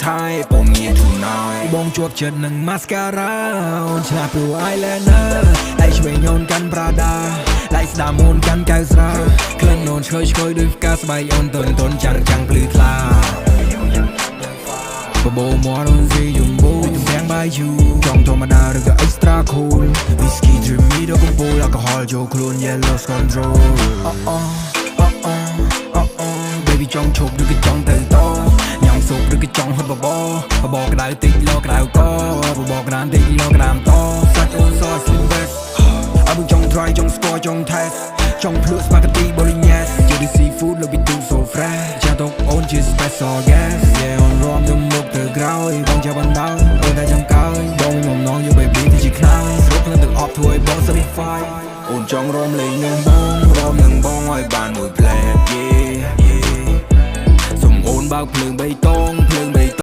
ថៃពងងារ tonight បងជាប់ចិត្តនឹង mascara អូនឆ្លាតព្រោះ eyeliner ដៃឆ្វេងអូនកាន់ Prada ដៃស្ដាំអូនកាន់កៅស្រាក្លិនអូនឈ្ងុយឈ្ងុយដូចផ្កាស្បែកអូនទន់ទន់ចាំងចាំងភ្លឺថ្លាបបោមាត់អូនស៊ីយំបូទំពាំងបាយយូចង់ធម្មតាឬក៏ extra cool whisky dreamy ដល់កំពូល alcohol ចូលខ្លួន yeah lost control baby ចង់ឈប់ឬក៏ចង់ទៅតញ៉ាំស៊ុបឬក៏ចង់ហត់បបក្តៅតិចលោក្តៅកបបក្តៅតិចលោក្តៅតសាច់អូនសស្លីវេសអើចង់ try ចង់ score ចង់ test ចង់ភ្លក់ spaghetti bolognese ជា seafood លោកពីទូ so fresh ចាតអូនជា special guest yeah on rom